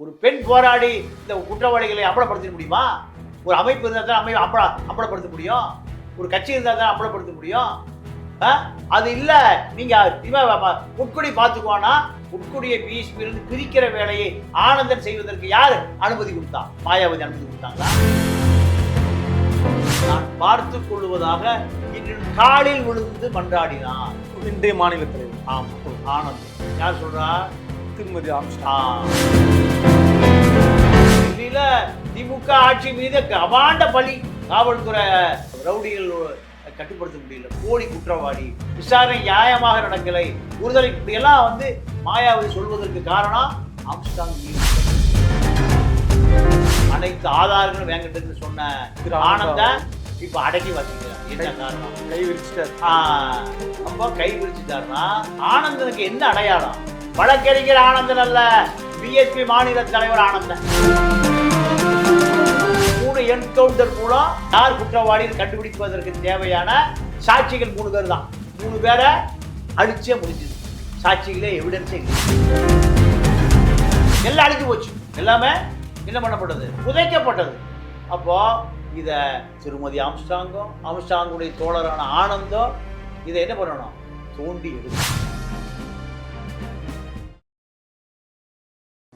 ஒரு பெண் போராடி இந்த குற்றவாளிகளை அம்பலப்படுத்த முடியுமா? ஒரு அமைப்பு இருந்தால் தான் அம்பலப்படுத்த முடியும். ஒரு கட்சி இருந்தால் தான் அம்பலப்படுத்த முடியும். அது இல்ல. நீங்க உட்குடி பார்த்துக்கோனா உட்குடியை பிஎஸ்பியிலிருந்து பிரிக்கிற வேலையை ஆனந்தன் செய்வதற்கு யார் அனுமதி கொடுத்தா? மாயாவதி அனுமதி கொடுத்தாங்களா? நான் பார்த்துக் கொள்வதாக இன்று காலில் விழுந்து மன்றாடினார் இன்றைய மாநில தலைவர். ஆமா, ஆனந்தன். யார் சொல்றா? திருமதி டெல்லியில திமுக ஆட்சி மீது அபாண்ட பலி. காவல்துறை ரவுடிகள் கட்டுப்படுத்த முடியல, போலி குற்றவாளி, விசாரணை நியாயமாக நடக்கலை, விடுதலை, இப்படியெல்லாம் மாயாவதி சொல்வதற்கு காரணம் ஆம்ஸ்ட்ராங் மீது அனைத்து ஆதாரங்களும் வேங்கிட்டு சொன்ன ஆனந்தன் இப்ப அடக்கி வச்சுக்கிறார். என்ன காரணம்? கை விரிச்சிட்டார். அப்போ கை விரிச்சிட்டாருன்னா ஆனந்தனுக்கு என்ன அடையாளம்? வழக்கறிஞர் ஆனந்தன் அல்ல, பிஎஸ்பி மாநில தலைவர் ஆனந்தன். 3 என்கவுண்டர் மூலம் யார் குற்றவாளின்னு கண்டுபிடிப்பதற்கு தேவையான சாட்சிகள் 3 பேர் தான். 3 பேரை அடிச்சே முடிஞ்சது. சாட்சிகளே, எவிடன்ஸே இல்லை. எல்லாம் அழிஞ்சு போச்சு. எல்லாமே என்ன பண்ணப்பட்டது? புதைக்கப்பட்டது. அப்போ இத திருமதி ஆம்ஸ்ட்ராங்குடைய தோழரான ஆனந்தோ இதை என்ன பண்ணணும்? தோண்டி எடுக்கணும்.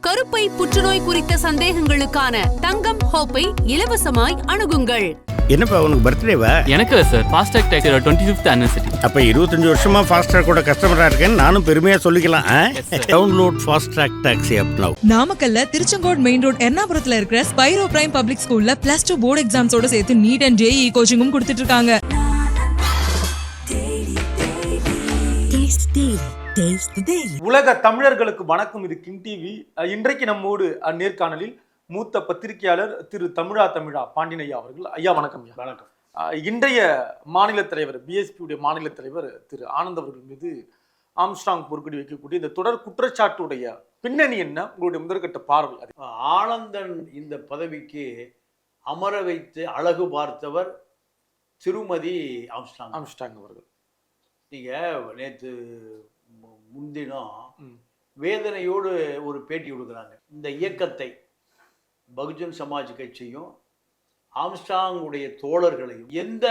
கருப்பை புற்றுநோய் குறித்த சந்தேகங்களுக்கான தங்கம் ஹோப்பை இலவசமாய் அணுகுங்கள். என்னப்பா உனக்கு பர்த்டேவா? எனக்கு sir FASTag tax 25th anniversary. அப்ப 25 வருஷமா ஃபாஸ்டாக் கூட கஸ்டமரா இருக்கேன்னு நானும் பெருமையா சொல்லிக்கலாம். டவுன்லோட் ஃபாஸ்டாக் டாக்ஸி ஆப் நவ. நாமக்கல்ல திருச்செங்கோடு மெயின் ரோட் எர்ணாபுரத்துல இருக்கிற ஸ்பைரோ பிரைம் பப்ளிக் ஸ்கூல்ல +2 போர்டு எக்ஸாம்ஸோட சேர்த்து நீட் அண்ட் ஜேஇ கோச்சிங்கும் கொடுத்துட்டு இருக்காங்க. உலக தமிழர்களுக்கு வணக்கம். இது கிங் டிவி. இன்றைக்கு நம்மோடு நேர்காணலில் மூத்த பத்திரிகையாளர் திரு தமிழா பாண்டியனையா அவர்கள். ஐயா வணக்கம். வணக்கம். இன்றைய மாநில தலைவர், பிஎஸ்பியுடைய மாநில தலைவர் திரு ஆனந்த் அவர்கள் மீது ஆம்ஸ்ட்ராங் பொறுக்கடி வைக்கக்கூடிய இந்த தொடர் குற்றச்சாட்டுடைய பின்னணி என்ன? உங்களுடைய முதற்கட்ட பார்வை. ஆனந்தன் இந்த பதவிக்கு அமர வைத்து அழகு பார்த்தவர் திருமதி ஆம்ஸ்ட்ராங் அவர்கள். நீங்க நேற்று முன்தினம் வேதனையோடு ஒரு பேட்டி கொடுக்குறாங்க. இந்த இயக்கத்தை பகுஜன் சமாஜ் கட்சியும் ஆம்ஸ்ட்ராங்குடைய தோழர்களையும் எந்த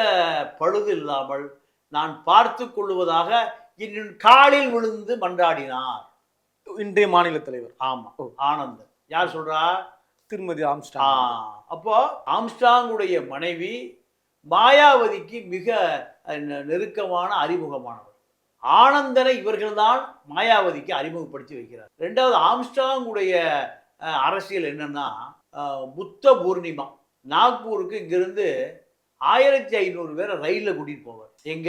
பழுது இல்லாமல் நான் பார்த்து கொள்வதாக இன்று காலில் விழுந்து மன்றாடினார் இன்றைய மாநில தலைவர். ஆமா, ஆனந்தன். யார் சொல்றா? திருமதி ஆம்ஸ்ட்ராங். அப்போ ஆம்ஸ்ட்ராங்குடைய மனைவி மாயாவதிக்கு மிக நெருக்கமான அறிமுகமானவர். ஆனந்தனை இவர்கள்தான் மாயாவதிக்கு அறிமுகப்படுத்தி வைக்கிறார். 2வது, ஆம்ஸ்ட்ராங்குடைய அரசியல் என்னன்னா, புத்த பூர்ணிமா நாக்பூருக்கு இங்கிருந்து 1500 பேரை ரயிலில் கூட்டிட்டு போவார். எங்க?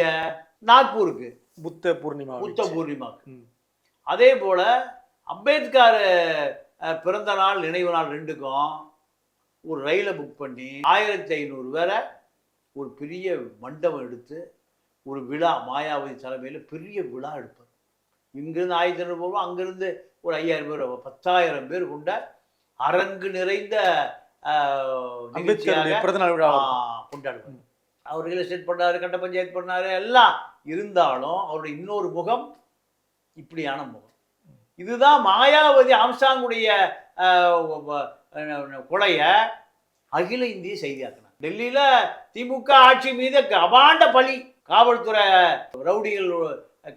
நாக்பூருக்கு, புத்த பூர்ணிமாவுக்கு. அதே போல அம்பேத்கர் பிறந்த நாள், நினைவு நாள் 2க்கும் ஒரு ரயிலை புக் பண்ணி 1500 பேரை ஒரு பெரிய மண்டபம் எடுத்து ஒரு விழா, மாயாவதி தலைமையில் பெரிய விழா எடுப்பார். இங்கிருந்து 1500 போவோம், அங்கிருந்து ஒரு 5000 பேர், 10,000 பேர் கொண்ட அரங்கு நிறைந்த பிறந்தநாள் விழா கொண்டாடுவார். அவர் ரியல் எஸ்டேட் பண்ணாரு, கட்ட பஞ்சாயத்து பண்ணாரு, எல்லாம் இருந்தாலும் அவருடைய இன்னொரு முகம் இப்படியான முகம். இதுதான் மாயாவதி ஆம்ஸ்ட்ராங்குடைய கொலைய அகில இந்திய செய்தியாக்கினார். டெல்லியில திமுக ஆட்சி மீது அபாண்ட பலி. காவல்துறை ரவுடிகள்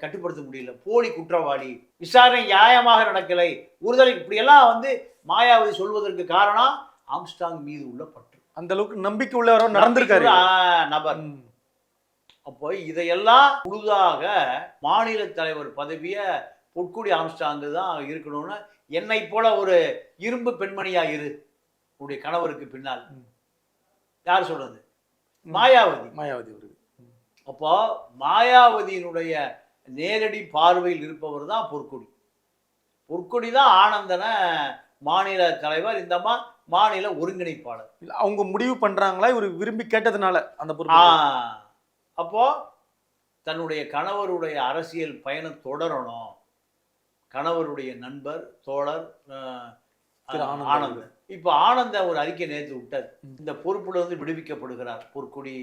கட்டுப்படுத்த முடியல, போலி குற்றவாளி, விசாரணை நியாயமாக நடக்கலை, விடுதலை, இப்படியெல்லாம் மாயாவதி சொல்வதற்கு காரணம் ஆம்ஸ்ட்ராங் மீது உள்ள பற்று. அந்த அளவுக்கு நம்பிக்கை உள்ளவரோ நடந்திருக்காரு நபர். அப்போ இதையெல்லாம் முழுதாக மாநில தலைவர் பதவியை பொற்குடி ஆம்ஸ்ட்ராங் தான் இருக்கணும்னு, என்னை போல ஒரு இரும்பு பெண்மணியா இரு உடைய கணவருக்கு பின்னால். யார் சொல்றது? மாயாவதி. அவர்கள். அப்போ மாயாவதியினுடைய நேரடி பார்வையில் இருப்பவர் தான் பொற்குடி தான் ஆனந்தனை மாநில தலைவர், இந்த மாநில ஒருங்கிணைப்பாளர். அவங்க முடிவு பண்றாங்களா இவர் விரும்பி கேட்டதுனால அந்த பொறுப்பு? அப்போ தன்னுடைய கணவருடைய அரசியல் பயணம் தொடரணும். கணவருடைய நண்பர், தோழர் ஆனந்தன். இப்போ ஆனந்தன் ஒரு அறிக்கை நேற்று விட்டார். இந்த பொறுப்புல விடுவிக்கப்படுகிறார் பொற்குடி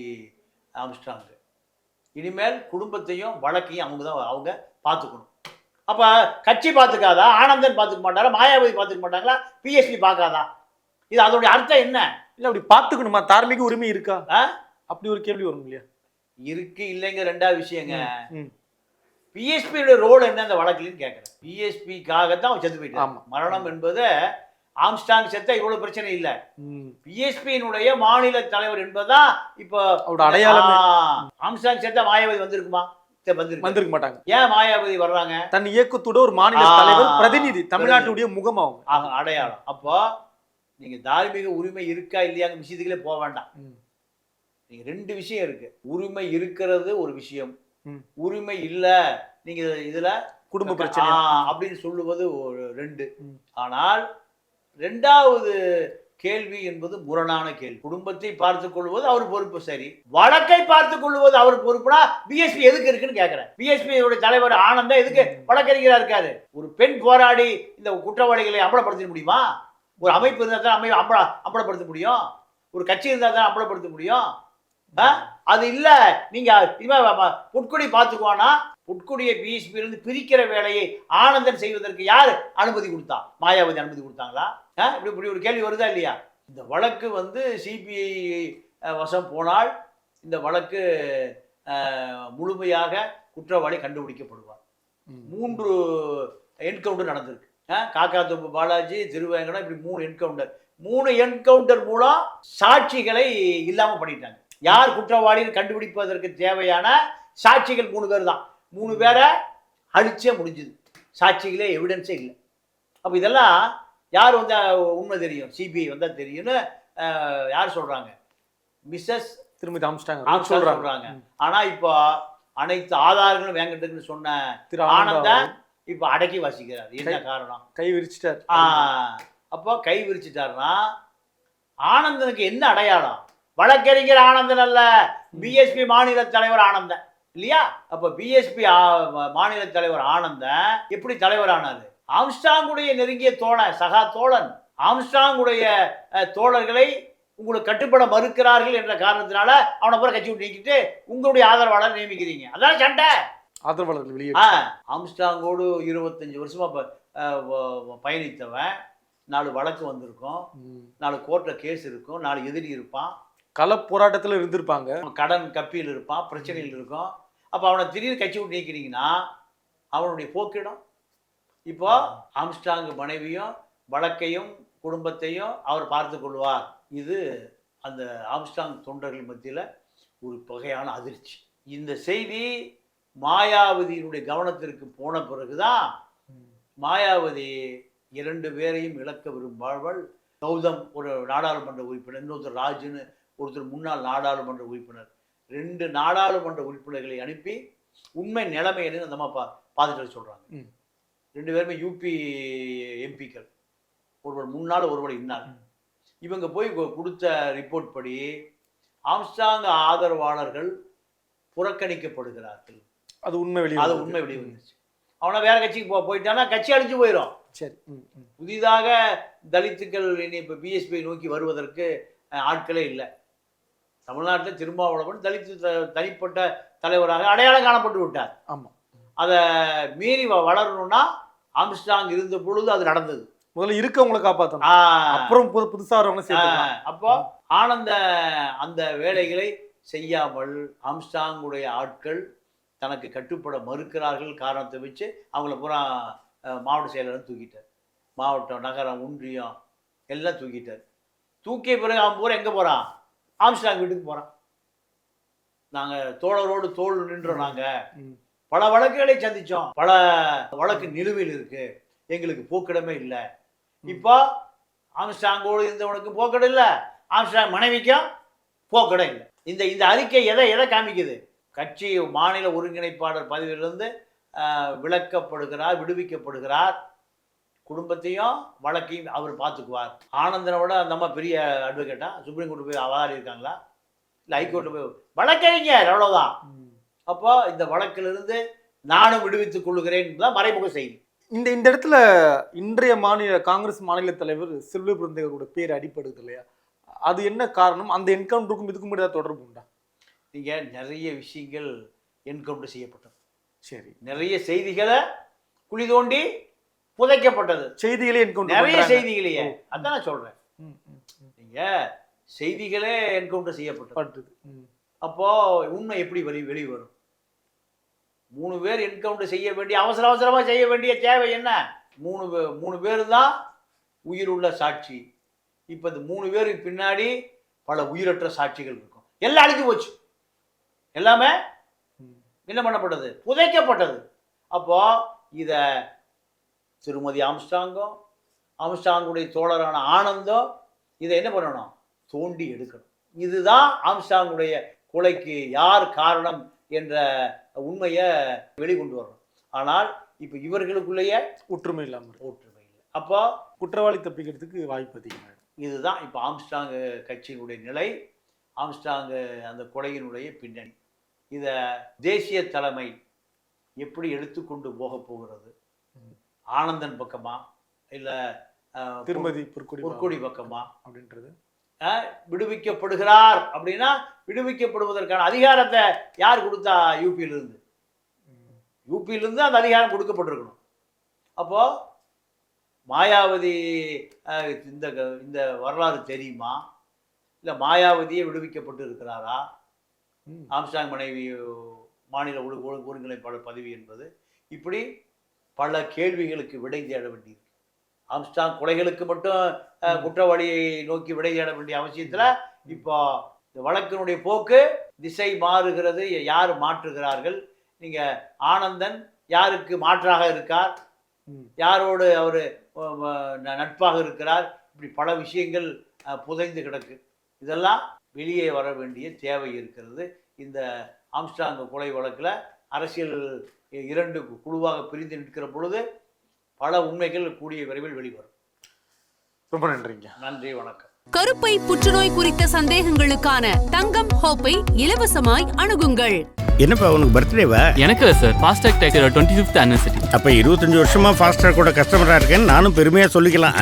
ஆம்ஸ்ட்ராங். இனிமேல் குடும்பத்தையும் வழக்கையும் அவங்க பார்த்துக்கணும். அப்ப கட்சி பார்த்துக்காதா? ஆனந்தன் பார்த்துக்க மாட்டாரா? மாயாவதி பார்த்துக்க மாட்டாங்களா? பிஎஸ்பி பார்க்காதா? இது அதோடைய அர்த்தம் என்ன? இல்ல அப்படி பாத்துக்கணுமா? தார்மீக உரிமை இருக்கா? ஆ? அப்படி ஒரு கேள்வி வரும் இல்லையா? இருக்கு இல்லைங்க ரெண்டாவது விஷயங்க. ம். பிஎஸ்பியோட ரோல் என்ன அந்த வழக்குலன்னு கேட்குறேன். பிஎஸ்பிக்காகத்தான் அவன் செத்து போயிட்டான். ஆமா. மரணம் என்பது ஆம்ஸ்டாங் செத்தா இவ்வளவு பிரச்சனை இல்லை. ம். பிஎஸ்பியினுடைய மாநில தலைவர் என்பதுதான் இப்போ அவரோட அடையாளமே. ஆம்ஸ்டாங் செத்தா மாயாவதி வந்திருக்குமா? வந்திருக்கு. வந்திருக்க மாட்டாங்க. ஏன் மாயாவதி வர்றாங்க? தன் இயக்கத்தோட ஒரு மாநில தலைவர், பிரதிநிதி, தமிழ்நாட்டுடைய முகம் அவங்க. அடையாளம். அப்போ நீங்க தார்மீக உரிமை இருக்கா இல்லையாங்க விஷயத்துக்குள்ளே போக வேண்டாம். நீங்க ரெண்டு விஷயம் இருக்கு. உரிமை இருக்கிறது ஒரு விஷயம், உரிமை இல்ல நீங்க இதுல குடும்ப பிரச்சனை அப்படின்னு சொல்லுவது ஒரு ரெண்டு. ஆனால் ரெண்டாவது கேள்வி என்பது முரணான கேள்வி. குடும்பத்தை பார்த்துக் கொள்வது அவர் பொறுப்பு, சரி. வழக்கை பார்த்துக் கொள்வது அவர் பொறுப்புனா பிஎஸ்பி எதுக்கு இருக்குன்னு கேட்கிறேன். பிஎஸ்பி தலைவர் ஆனந்தா எதுக்கு வழக்கறிஞரா இருக்காரு? ஒரு பெண் போராடி இந்த குற்றவாளிகளை அம்பலப்படுத்த முடியுமா? ஒரு அமைப்பு இருந்தால் தான் அம்பலப்படுத்த முடியும். ஒரு கட்சி இருந்தால் தான் அம்பலப்படுத்த முடியும். அது இல்ல நீங்க புட்குடி பார்த்துக்குவானா? புட்குடியை பிஎஸ்பியிலிருந்து பிரிக்கிற வேலையை ஆனந்தன் செய்வதற்கு யார் அனுமதி கொடுத்தா? மாயாவதி அனுமதி கொடுத்தாங்களா? இப்படி ஒரு கேள்வி வருதா இல்லையா? இந்த வழக்கு சிபிஐ வசம் போனால் இந்த வழக்கு முழுமையாக குற்றவாளி கண்டுபிடிக்கப்படுவார். 3 என்கவுண்டர் நடந்திருக்கு. காக்காத்தோப்பு பாலாஜி, திருவேங்கடம், இப்படி 3 என்கவுண்டர். 3 என்கவுண்டர் மூலம் சாட்சிகளை இல்லாம பண்ணிட்டாங்க. யார் குற்றவாளின்னு கண்டுபிடிப்பதற்கு தேவையான சாட்சிகள் 3 பேர் தான். 3 பேரை அழிச்சே முடிஞ்சுது. சாட்சிகளே எவிடன்ஸே இல்லை. அப்போ இதெல்லாம் யார் உண்மை தெரியும்? சிபிஐ வந்தால் தெரியும்னு யார் சொல்றாங்க? மிஸ்ஸஸ் திருமதி ஆம்ஸ்டாங் சொல்றாங்க. ஆனா இப்போ அனைத்து ஆதாரங்களும் வேங்கட்டுக்குன்னு சொன்ன ஆனந்தன் இப்போ அடக்கி வாசிக்கிறார். என்ன காரணம்? கை விரிச்சிட்டார். அப்போ கை விரிச்சிட்டாருன்னா ஆனந்தனுக்கு என்ன அடையாளம்? வழக்கறிஞர் ஆனந்தன் அல்ல, பிஎஸ்பி மாநில தலைவர் ஆனந்தன் இல்லையா? அப்ப பிஎஸ்பி மாநில தலைவர் ஆனந்தன் எப்படி தலைவர் ஆனாரு? ஆம்ஸ்டாங்குடைய நெருங்கிய தோழன், சகா தோழன். ஆம்ஸ்டாங்குடைய தோழர்களை உங்களுக்கு கட்டுப்பட மறுக்கிறார்கள் என்ற காரணத்தினால அவனை பூரா கட்சி விட்டு நீக்கிட்டு உங்களுடைய ஆதரவாளர் நியமிக்கிறீங்க. அதான் சண்டை. ஆதரவாளர்கள் வெளியே ஆம்ஸ்டாங்கோடு 25 வருஷமா பயணித்தவன். 4 வழக்கு வந்திருக்கும், 4 கோர்ட்ல கேஸ் இருக்கும், 4 எதிரி இருப்பான், கள போராட்டத்தில் இருந்திருப்பாங்க, கடன் கப்பியில் இருப்பான், பிரச்சனைகள் இருக்கும். அப்போ அவனை திடீர்னு கட்சி விட்டு நீக்கிறீங்கன்னா அவனுடைய போக்கிடம். இப்போ ஆம்ஸ்டாங் மனைவியும் வழக்கையும் குடும்பத்தையும் அவர் பார்த்து கொள்வார். இது அந்த ஆம்ஸ்டாங் தொண்டர்கள் மத்தியில் ஒரு வகையான அதிர்ச்சி. இந்த செய்தி மாயாவதியினுடைய கவனத்திற்கு போன பிறகுதான் மாயாவதி 2 பேரையும் இழக்க விரும்பாள். கௌதம் ஒரு நாடாளுமன்ற உறுப்பினர், இன்னொருத்தர் ராஜுன்னு ஒருத்தர் முன்னாள் நாடாளுமன்ற உறுப்பினர், 2 நாடாளுமன்ற உறுப்பினர்களை அனுப்பி உண்மை நிலைமை என்ன அந்த அம்மா பார்த்துட்டு சொல்றாங்க. 2 பேருமே யூபி எம்பிக்கள், ஒருவர் முன்னாள் ஒருவர் இன்னார். இவங்க போய் கொடுத்த ரிப்போர்ட் படி ஆம்ஸ்டாங் ஆதரவாளர்கள் புறக்கணிக்கப்படுகிறார்கள். அது உண்மை வெளியே வந்துச்சு. அவனை வேற கட்சிக்கு போயிட்டானா கட்சி அழிஞ்சு போயிடும். சரி. புதிதாக தலித்துக்கள் இனி இப்போ பிஎஸ்பியை நோக்கி வருவதற்கு ஆட்களே இல்லை. தமிழ்நாட்டில் திருமாவளவன் தலித்து தனிப்பட்ட தலைவராக அடையாளம் காணப்பட்டு விட்டார். ஆமாம். அதை மீறி வளரணும்னா ஆம்ஸ்டாங் இருந்த பொழுது அது நடந்தது. முதல்ல இருக்கவங்களை காப்பாற்றணும், அப்புறம் புதுசாக வரவங்க சேர்த்துக்கலாம். அப்போ ஆனந்த அந்த வேலைகளை செய்யாமல் ஆம்ஸ்டாங்குடைய ஆட்கள் தனக்கு கட்டுப்பட மறுக்கிறார்கள் காரணத்தை வச்சு அவங்கள பூரா மாவட்ட செயலர் தூக்கிட்டார். மாவட்டம், நகரம், ஒன்றியம் எல்லாம் தூக்கிட்டார். தூக்கிய பிறகு அவன் பூரா எங்கே போகிறான்? ஆம்ஸ்டாங் வீட்டுக்கு போகிறான். நாங்கள் தோழரோடு தோல் நின்றோம். நாங்கள் பல வழக்குகளை சந்தித்தோம், பல வழக்கு நிலுவையில் இருக்கு, எங்களுக்கு போக்கிடமே இல்லை. இப்போ ஆம்ஸ்டாங்கோடு இருந்தவனுக்கு போக்கிடம் இல்லை, ஆம்ஸ்டாங் மனைவிக்கும் போக்கிடம் இல்லை. இந்த அறிக்கை எதை காமிக்குது? கட்சி மாநில ஒருங்கிணைப்பாளர் பதவியிலிருந்து விலக்கப்படுகிறார், விடுவிக்கப்படுகிறார். குடும்பத்தையும் வழக்கையும் அவர் பார்த்துக்குவார். ஆனந்தனோட அந்த அம்மா பெரிய அட்வொகேட்டா? சுப்ரீம் கோர்ட்டு போய் அவதாரி இருக்காங்களா? இல்லை ஹைகோர்ட்டு போய் வழக்கறிஞர், அவ்வளோதான். அப்போ இந்த வழக்கிலிருந்து நானும் விடுவித்துக் கொள்ளுகிறேன் தான் மறைமுக செய்தி. இந்த இடத்துல இன்றைய காங்கிரஸ் மாநில தலைவர் செல்வ பிறந்தவரோட பேர் அடிப்படுது இல்லையா? அது என்ன காரணம்? அந்த என்கவுண்டருக்கும் இதுக்கும் முடியாத தொடர்பு உண்டா? நீங்கள் நிறைய விஷயங்கள் என்கவுண்டர் செய்யப்பட்டது. சரி, நிறைய செய்திகளை குழி தோண்டி புதைக்கப்பட்டது. செய்திகளே என்கவுண்டர் நிறைய பண்றாங்க. செய்திகளையே அதான் நான் சொல்றேன். ம், ம், ம். நீங்க செய்திகளே என்கவுண்டர் செய்யப்பட்டது. பட்டுது. ம். அப்போ உண்மை எப்படி வெளிவரும்? 3 பேர் என்கவுண்டர் செய்ய வேண்டிய அவசரமா செய்ய வேண்டிய தேவை என்ன? 3 பேர் தான் உயிருள்ள சாட்சி. இப்போ இந்த 3 பேருக்கு பின்னாடி பல உயிரற்ற சாட்சிகள் இருக்கும். எல்லாம் அழிஞ்சு போச்சு. எல்லாமே என்ன பண்ணப்பட்டது? புதைக்கப்பட்டது. அப்போ இதை திருமதி ஆம்ஸ்ட்ராங்குடைய தோழரான ஆனந்தம் இதை என்ன பண்ணணும்? தோண்டி எடுக்கணும். இதுதான் ஆம்ஸ்ட்ராங்குடைய கொலைக்கு யார் காரணம் என்ற உண்மையை வெளிக்கொண்டு வரணும். ஆனால் இப்போ இவர்களுக்குள்ளேயே ஒற்றுமை இல்லாமல் ஒற்றுமை இல்லை. அப்போ குற்றவாளி தப்பிக்கிறதுக்கு வாய்ப்பு அதிகமாயிடும். இதுதான் இப்போ ஆம்ஸ்ட்ராங் கட்சியினுடைய நிலை, ஆம்ஸ்ட்ராங் அந்த கொலையினுடைய பின்னணி. இதை தேசிய தலைமை எப்படி எடுத்துக்கொண்டு போக போகிறது? ஆனந்தன் பக்கமா இல்லை திருமதி பொற்கொடி பக்கமா அப்படின்றது? விடுவிக்கப்படுகிறார் அப்படின்னா விடுவிக்கப்படுவதற்கான அதிகாரத்தை யார் கொடுத்தா? யூபியிலிருந்து அந்த அதிகாரம் கொடுக்கப்பட்டிருக்கணும். அப்போ மாயாவதி இந்த வரலாறு தெரியுமா? இல்லை மாயாவதியே விடுவிக்கப்பட்டு இருக்கிறாரா? ஆம்ஸ்ட்ராங் மனைவி மாநில ஒருங்கிணைப்பாளர் பதவி என்பது இப்படி பல கேள்விகளுக்கு விடை தேட வேண்டியிருக்கு. ஆம்ஸ்ட்ராங் கொலைகளுக்கு மட்டும் குற்றவாளியை நோக்கி விடை தேட வேண்டிய அவசியத்தில் இப்போ இந்த வழக்கினுடைய போக்கு திசை மாறுகிறது. யார் மாற்றுகிறார்கள்? நீங்கள் ஆனந்தன் யாருக்கு மாற்றாக இருக்கார்? யாரோடு அவர் நட்பாக இருக்கிறார்? இப்படி பல விஷயங்கள் புதைந்து கிடக்கு. இதெல்லாம் வெளியே வர வேண்டிய தேவை இருக்கிறது. இந்த ஆம்ஸ்ட்ராங் கொலை வழக்கில் அரசியல் 2 குழுவாக பிரிந்து நிற்கிற பொழுது பல உண்மைகள் கூடிய விரைவில் வெளிவரும். ரொம்ப நன்றிங்க. நன்றி, வணக்கம். கருப்பை புற்றுநோய் குறித்த சந்தேகங்களுக்கான தங்கம் ஹோப்பை இலவசமாய் அணுகுங்கள். என்னப்பா உனக்கு பர்த்டேவா? எனக்கு சார் ஃபாஸ்டாக் டேக்ஸோட 25th anniversary. அப்ப 25 வருஷமா ஃபாஸ்ட்ராக் கூட கஸ்டமரா இருக்கேன்னு நானும் பெருமையா சொல்லிக்கலாம்.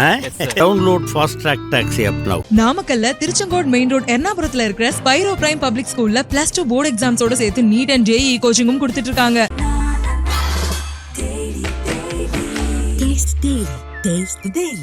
டவுன்லோட் ஃபாஸ்ட்ராக் டாக்ஸி ஆப் நவ. நாமக்கல்ல திருச்செங்கோடு மெயின் ரோட் எர்ணாபுரத்துல இருக்கிற ஸ்பைரோ பிரைம் பப்ளிக் ஸ்கூல்ல +2 போர்டு எக்ஸாம்ஸோட சேர்த்து நீட் அண்ட் JEE கோச்சிங்கும் கொடுத்துட்டு இருக்காங்க. Taste the daily.